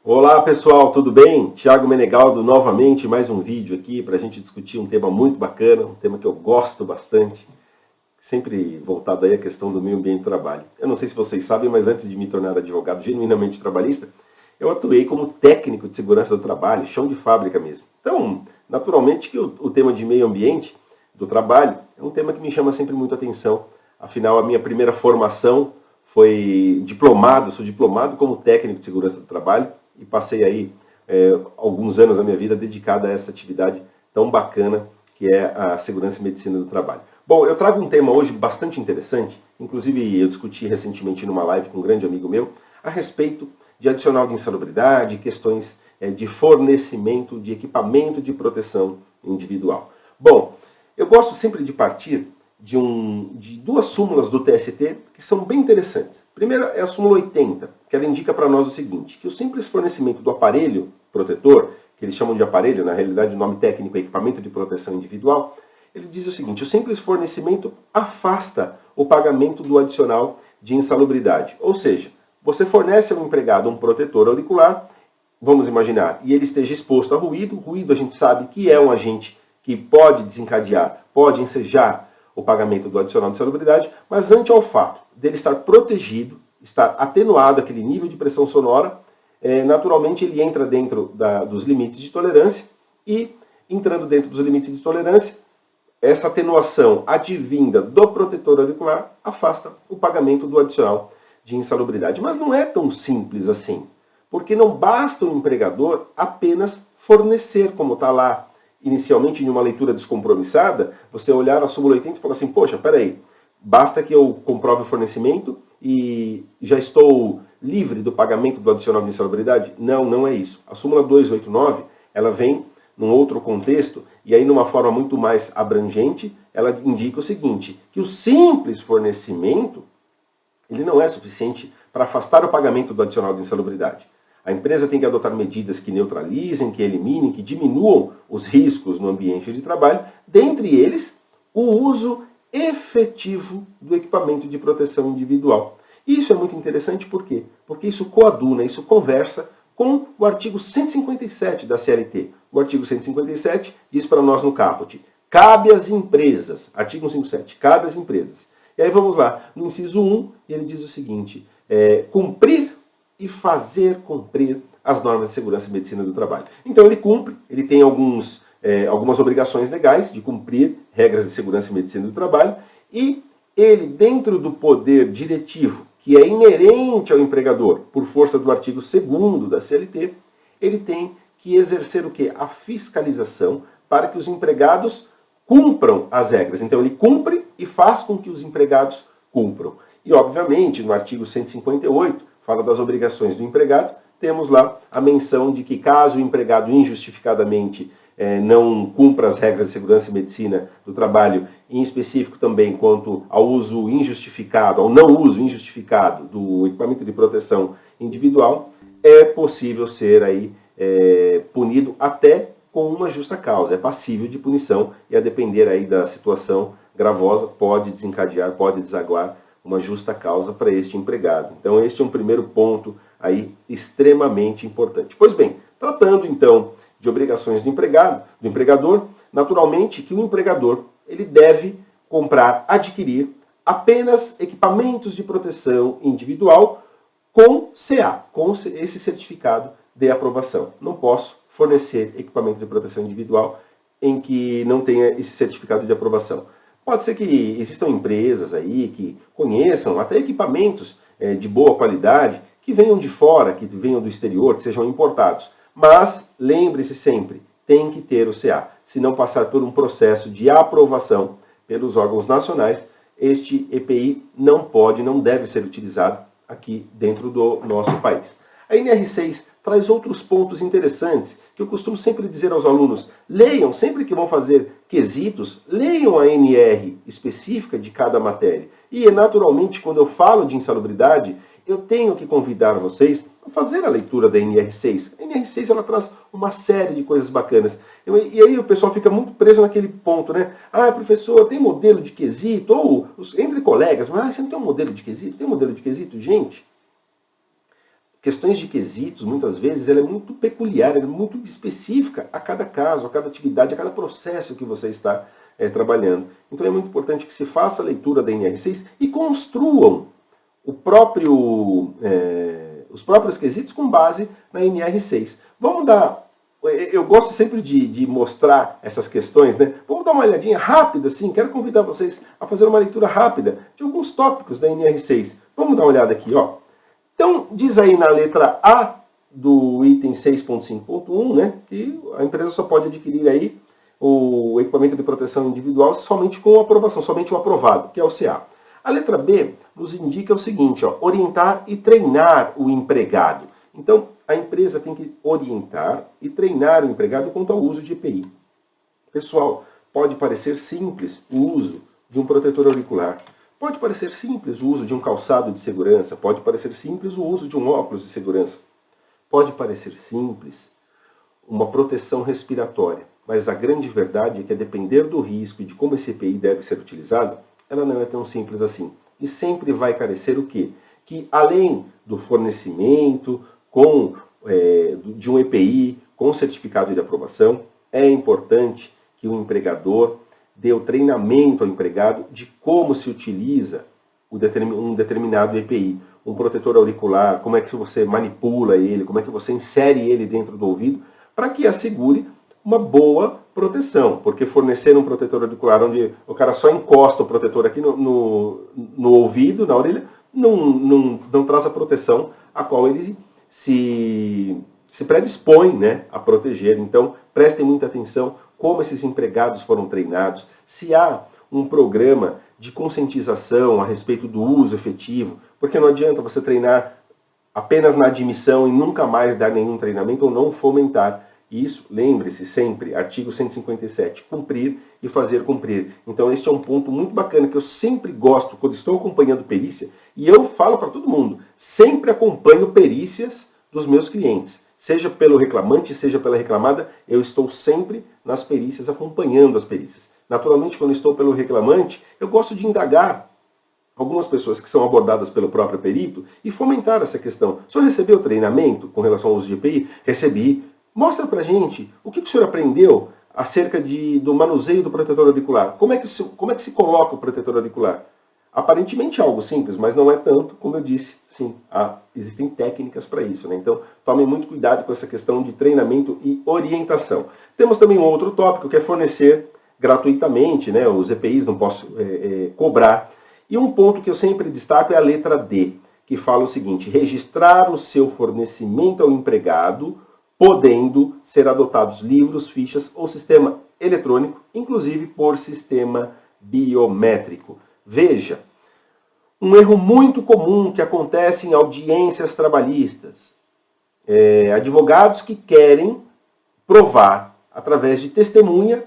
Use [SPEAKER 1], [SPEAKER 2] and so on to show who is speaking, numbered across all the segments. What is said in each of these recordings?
[SPEAKER 1] Olá pessoal, tudo bem? Thiago Menegaldo novamente, mais um vídeo aqui para a gente discutir um tema muito bacana, um tema que eu gosto bastante, sempre voltado aí à questão do meio ambiente e trabalho. Eu não sei se vocês sabem, mas antes de me tornar advogado genuinamente trabalhista, eu atuei como técnico de segurança do trabalho, chão de fábrica mesmo. Então, naturalmente que o tema de meio ambiente do trabalho é um tema que me chama sempre muito atenção. Afinal, a minha primeira formação foi diplomado, sou diplomado como técnico de segurança do trabalho e passei aí alguns anos da minha vida dedicado a essa atividade tão bacana que é a segurança e medicina do trabalho. Bom, eu trago um tema hoje bastante interessante, inclusive eu discuti recentemente numa live com um grande amigo meu, a respeito de adicional de insalubridade, questões de fornecimento de equipamento de proteção individual. Bom, eu gosto sempre de partir de duas súmulas do TST que são bem interessantes. A primeira é a súmula 80, que ela indica para nós o seguinte, que o simples fornecimento do aparelho protetor, que eles chamam de aparelho, na realidade o nome técnico é equipamento de proteção individual, ele diz o seguinte, o simples fornecimento afasta o pagamento do adicional de insalubridade. Ou seja, você fornece ao empregado um protetor auricular, vamos imaginar, e ele esteja exposto a ruído. Ruído a gente sabe que é um agente que pode desencadear, pode ensejar o pagamento do adicional de insalubridade, mas ante ao fato dele estar protegido, estar atenuado aquele nível de pressão sonora, naturalmente ele entra dentro dos limites de tolerância e, entrando dentro dos limites de tolerância, essa atenuação advinda do protetor auricular afasta o pagamento do adicional de insalubridade. Mas não é tão simples assim, porque não basta o empregador apenas fornecer, como está lá inicialmente em uma leitura descompromissada, você olhar a súmula 80 e falar assim, poxa, peraí, basta que eu comprove o fornecimento e já estou livre do pagamento do adicional de insalubridade? Não, não é isso. A súmula 289, ela vem num outro contexto, e aí numa forma muito mais abrangente, ela indica o seguinte, que o simples fornecimento, ele não é suficiente para afastar o pagamento do adicional de insalubridade. A empresa tem que adotar medidas que neutralizem, que eliminem, que diminuam os riscos no ambiente de trabalho, dentre eles o uso efetivo do equipamento de proteção individual. Isso é muito interessante, por quê? Porque isso coaduna, isso conversa com o artigo 157 da CLT. O artigo 157 diz para nós no caput, cabe às empresas, artigo 157, cabe às empresas. E aí vamos lá, no inciso 1, ele diz o seguinte, cumprir e fazer cumprir as normas de segurança e medicina do trabalho. Então ele cumpre, ele tem algumas obrigações legais de cumprir regras de segurança e medicina do trabalho, e ele, dentro do poder diretivo, que é inerente ao empregador, por força do artigo 2º da CLT, ele tem que exercer o quê? A fiscalização para que os empregados cumpram as regras. Então ele cumpre e faz com que os empregados cumpram. E, obviamente, no artigo 158, fala das obrigações do empregado, temos lá a menção de que caso o empregado injustificadamente não cumpra as regras de segurança e medicina do trabalho, em específico também quanto ao uso injustificado, ao não uso injustificado do equipamento de proteção individual, é possível ser aí punido até com uma justa causa, é passível de punição e a depender aí da situação gravosa pode desencadear, pode desaguar uma justa causa para este empregado. Então este é um primeiro ponto aí extremamente importante. Pois bem, tratando então de obrigações do empregador, naturalmente que o empregador ele deve comprar, adquirir apenas equipamentos de proteção individual com CA, com esse certificado de aprovação. Não posso fornecer equipamento de proteção individual em que não tenha esse certificado de aprovação. Pode ser que existam empresas aí que conheçam até equipamentos de boa qualidade, que venham de fora, que venham do exterior, que sejam importados. Mas, lembre-se sempre, tem que ter o CA. Se não passar por um processo de aprovação pelos órgãos nacionais, este EPI não pode, não deve ser utilizado aqui dentro do nosso país. A NR6 traz outros pontos interessantes que eu costumo sempre dizer aos alunos, leiam, sempre que vão fazer quesitos, leiam a NR específica de cada matéria. E, naturalmente, quando eu falo de insalubridade, eu tenho que convidar vocês a fazer a leitura da NR6. A NR6 ela traz uma série de coisas bacanas. E aí o pessoal fica muito preso naquele ponto, né? Ah, professor, tem modelo de quesito? Ou entre colegas, mas você não tem um modelo de quesito? Tem um modelo de quesito? Gente, questões de quesitos, muitas vezes, ela é muito peculiar, ela é muito específica a cada caso, a cada atividade, a cada processo que você está trabalhando. Então é muito importante que se faça a leitura da NR6 e construam os próprios quesitos com base na NR6. Vamos dar... Eu gosto sempre de mostrar essas questões, né? Vamos dar uma olhadinha rápida, assim. Quero convidar vocês a fazer uma leitura rápida de alguns tópicos da NR6. Vamos dar uma olhada aqui, ó. Então, diz aí na letra A do item 6.5.1, né, que a empresa só pode adquirir aí o equipamento de proteção individual somente com aprovação, somente o aprovado, que é o CA. A letra B nos indica o seguinte, ó, orientar e treinar o empregado. Então, a empresa tem que orientar e treinar o empregado quanto ao uso de EPI. Pessoal, pode parecer simples o uso de um protetor auricular. Pode parecer simples o uso de um calçado de segurança, pode parecer simples o uso de um óculos de segurança. Pode parecer simples uma proteção respiratória, mas a grande verdade é que, a depender do risco e de como esse EPI deve ser utilizado, ela não é tão simples assim. E sempre vai carecer o quê? Que além do fornecimento de um EPI com certificado de aprovação, é importante que o empregador dê o treinamento ao empregado de como se utiliza um determinado EPI. Um protetor auricular, como é que você manipula ele, como é que você insere ele dentro do ouvido, para que assegure uma boa proteção. Porque fornecer um protetor auricular onde o cara só encosta o protetor aqui no ouvido, na orelha, não traz a proteção a qual ele se predispõe, né, a proteger. Então, prestem muita atenção como esses empregados foram treinados, se há um programa de conscientização a respeito do uso efetivo, porque não adianta você treinar apenas na admissão e nunca mais dar nenhum treinamento ou não fomentar. Isso, lembre-se sempre, artigo 157, cumprir e fazer cumprir. Então este é um ponto muito bacana que eu sempre gosto quando estou acompanhando perícia, e eu falo para todo mundo, sempre acompanho perícias dos meus clientes. Seja pelo reclamante, seja pela reclamada, eu estou sempre nas perícias, acompanhando as perícias. Naturalmente, quando estou pelo reclamante, eu gosto de indagar algumas pessoas que são abordadas pelo próprio perito e fomentar essa questão. O senhor recebeu treinamento com relação ao uso de EPI? Recebi. Mostra pra gente o que o senhor aprendeu acerca do manuseio do protetor auricular. Como é que se coloca o protetor auricular? Aparentemente é algo simples, mas não é tanto, como eu disse. Sim, existem técnicas para isso, né? Então, tomem muito cuidado com essa questão de treinamento e orientação. Temos também um outro tópico, que é fornecer gratuitamente, né? Os EPIs não posso cobrar. E um ponto que eu sempre destaco é a letra D, que fala o seguinte: registrar o seu fornecimento ao empregado, podendo ser adotados livros, fichas ou sistema eletrônico, inclusive por sistema biométrico. Veja, um erro muito comum que acontece em audiências trabalhistas. Advogados que querem provar, através de testemunha,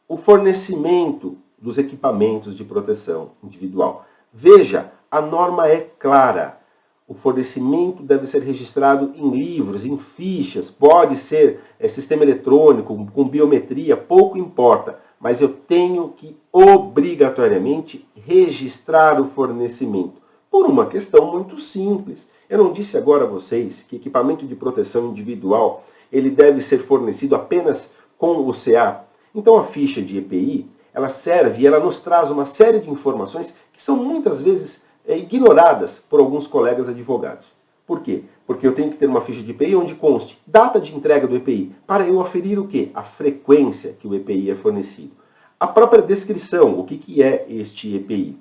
[SPEAKER 1] o fornecimento dos equipamentos de proteção individual. Veja, a norma é clara. O fornecimento deve ser registrado em livros, em fichas, pode ser sistema eletrônico, com biometria, pouco importa. Mas eu tenho que obrigatoriamente registrar o fornecimento. Por uma questão muito simples. Eu não disse agora a vocês que equipamento de proteção individual ele deve ser fornecido apenas com o CA? Então a ficha de EPI, ela serve e ela nos traz uma série de informações que são muitas vezes ignoradas por alguns colegas advogados. Por quê? Porque eu tenho que ter uma ficha de EPI onde conste data de entrega do EPI, para eu aferir o quê? A frequência que o EPI é fornecido. A própria descrição, o que é este EPI.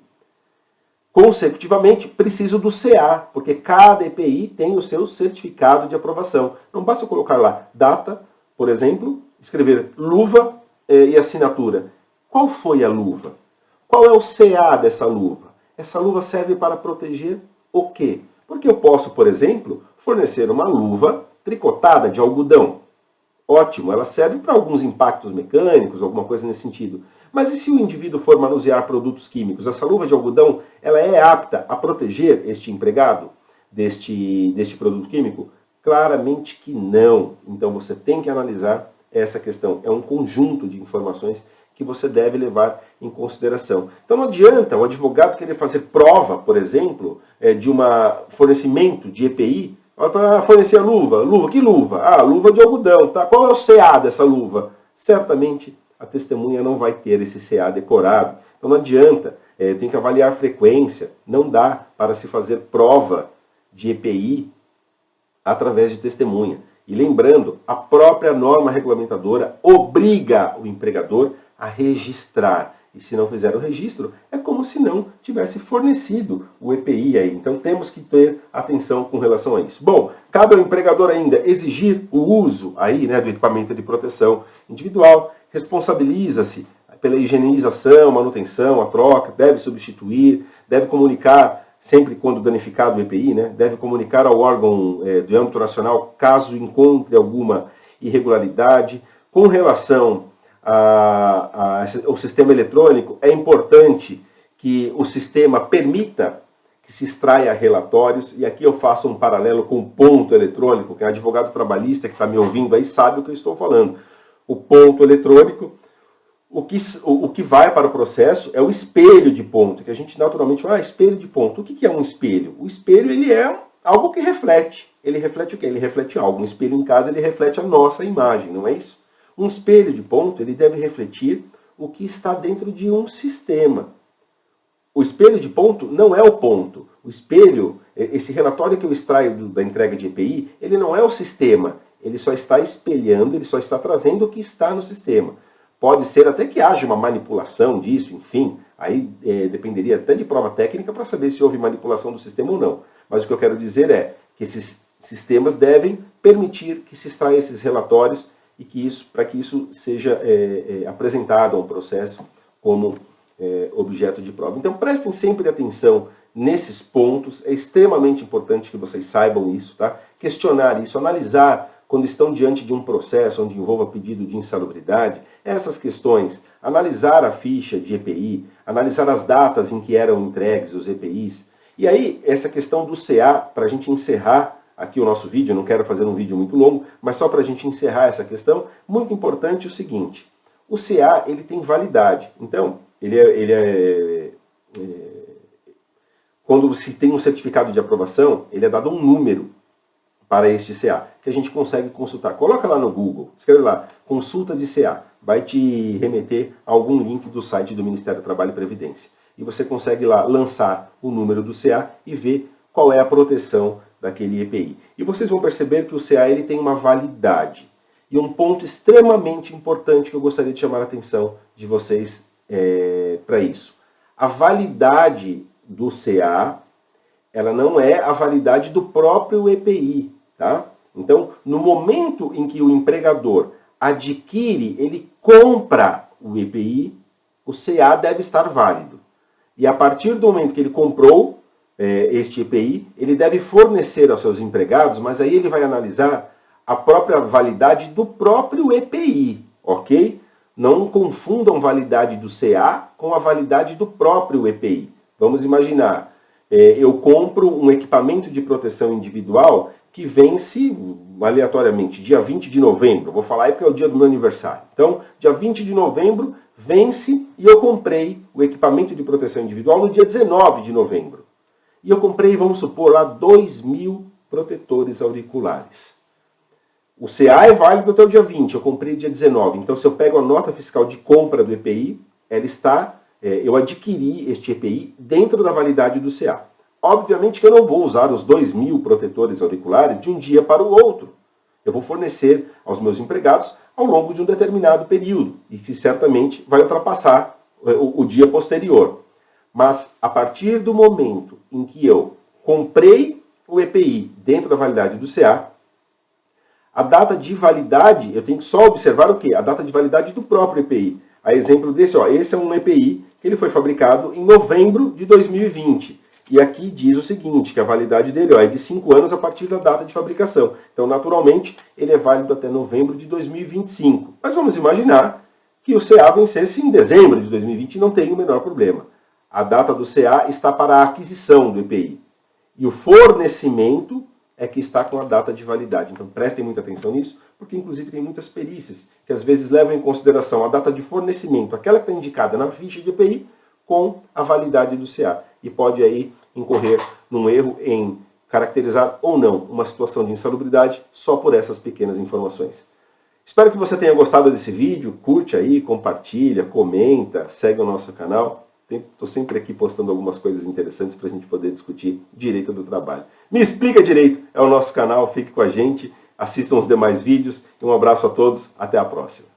[SPEAKER 1] Consecutivamente, preciso do CA, porque cada EPI tem o seu certificado de aprovação. Não basta eu colocar lá data, por exemplo, escrever luva e assinatura. Qual foi a luva? Qual é o CA dessa luva? Essa luva serve para proteger o quê? Porque eu posso, por exemplo, fornecer uma luva tricotada de algodão. Ótimo, ela serve para alguns impactos mecânicos, alguma coisa nesse sentido. Mas e se o indivíduo for manusear produtos químicos? Essa luva de algodão, ela é apta a proteger este empregado deste produto químico? Claramente que não. Então você tem que analisar essa questão. É um conjunto de informações que você deve levar em consideração. Então não adianta o advogado querer fazer prova, por exemplo, de um fornecimento de EPI Fornecer a luva. Luva, que luva? Ah, luva de algodão, tá? Qual é o CA dessa luva? Certamente a testemunha não vai ter esse CA decorado. Então não adianta, tem que avaliar a frequência. Não dá para se fazer prova de EPI através de testemunha. E lembrando, a própria norma regulamentadora obriga o empregador a registrar. E se não fizer o registro, é como se não tivesse fornecido o EPI aí. Então temos que ter atenção com relação a isso. Bom, cabe ao empregador ainda exigir o uso aí, né, do equipamento de proteção individual, responsabiliza-se pela higienização, manutenção, a troca, deve substituir, deve comunicar, sempre quando danificado o EPI, né, deve comunicar ao órgão do âmbito nacional caso encontre alguma irregularidade. Com relação ao sistema eletrônico, é importante que o sistema permita que se extraia relatórios, e aqui eu faço um paralelo com o ponto eletrônico, que é advogado trabalhista que está me ouvindo aí sabe o que eu estou falando. O ponto eletrônico, o que vai para o processo é o espelho de ponto, que a gente naturalmente fala, espelho de ponto. O que é um espelho? O espelho ele é algo que reflete. Ele reflete o quê? Ele reflete algo. Um espelho em casa ele reflete a nossa imagem, não é isso? Um espelho de ponto ele deve refletir o que está dentro de um sistema. O espelho de ponto não é o ponto. O espelho, esse relatório que eu extraio da entrega de EPI, ele não é o sistema. Ele só está espelhando, ele só está trazendo o que está no sistema. Pode ser até que haja uma manipulação disso, enfim, aí dependeria até de prova técnica para saber se houve manipulação do sistema ou não. Mas o que eu quero dizer é que esses sistemas devem permitir que se extraia esses relatórios e que para que isso seja apresentado a um processo como objeto de prova. Então prestem sempre atenção nesses pontos, é extremamente importante que vocês saibam isso, tá? Questionar isso, analisar quando estão diante de um processo onde envolva pedido de insalubridade, essas questões, analisar a ficha de EPI, analisar as datas em que eram entregues os EPIs, e aí essa questão do CA, para a gente encerrar aqui o nosso vídeo, eu não quero fazer um vídeo muito longo, mas só para a gente encerrar essa questão, muito importante o seguinte, o CA ele tem validade, então quando se tem um certificado de aprovação, ele é dado um número para este CA, que a gente consegue consultar. Coloca lá no Google, escreve lá, consulta de CA, vai te remeter a algum link do site do Ministério do Trabalho e Previdência. E você consegue lá lançar o número do CA e ver qual é a proteção daquele EPI. E vocês vão perceber que o CA ele tem uma validade. E um ponto extremamente importante que eu gostaria de chamar a atenção de vocês para isso. A validade do CA, ela não é a validade do próprio EPI. Tá? Então, no momento em que o empregador adquire, ele compra o EPI, o CA deve estar válido. E a partir do momento que ele comprou este EPI, ele deve fornecer aos seus empregados, mas aí ele vai analisar a própria validade do próprio EPI, ok? Não confundam validade do CA com a validade do próprio EPI. Vamos imaginar, eu compro um equipamento de proteção individual que vence aleatoriamente, dia 20 de novembro. Vou falar aí porque é o dia do meu aniversário. Então, dia 20 de novembro vence e eu comprei o equipamento de proteção individual no dia 19 de novembro. E eu comprei, vamos supor, lá 2.000 protetores auriculares. O CA é válido até o dia 20, eu comprei dia 19. Então, se eu pego a nota fiscal de compra do EPI, ela está, eu adquiri este EPI dentro da validade do CA. Obviamente que eu não vou usar os 2.000 protetores auriculares de um dia para o outro. Eu vou fornecer aos meus empregados ao longo de um determinado período, e que certamente vai ultrapassar o dia posterior. Mas a partir do momento em que eu comprei o EPI dentro da validade do CA, a data de validade, eu tenho que só observar o quê? A data de validade do próprio EPI. A exemplo desse, esse é um EPI que ele foi fabricado em novembro de 2020. E aqui diz o seguinte, que a validade dele é de 5 anos a partir da data de fabricação. Então, naturalmente, ele é válido até novembro de 2025. Mas vamos imaginar que o CA vencesse em dezembro de 2020 e não tem o menor problema. A data do CA está para a aquisição do EPI. E o fornecimento é que está com a data de validade. Então prestem muita atenção nisso, porque inclusive tem muitas perícias que às vezes levam em consideração a data de fornecimento, aquela que está indicada na ficha de EPI, com a validade do CA. E pode aí incorrer num erro em caracterizar ou não uma situação de insalubridade só por essas pequenas informações. Espero que você tenha gostado desse vídeo, curte aí, compartilha, comenta, segue o nosso canal. Estou sempre aqui postando algumas coisas interessantes para a gente poder discutir direito do trabalho. Me Explica Direito é o nosso canal, fique com a gente, assistam os demais vídeos e um abraço a todos, até a próxima.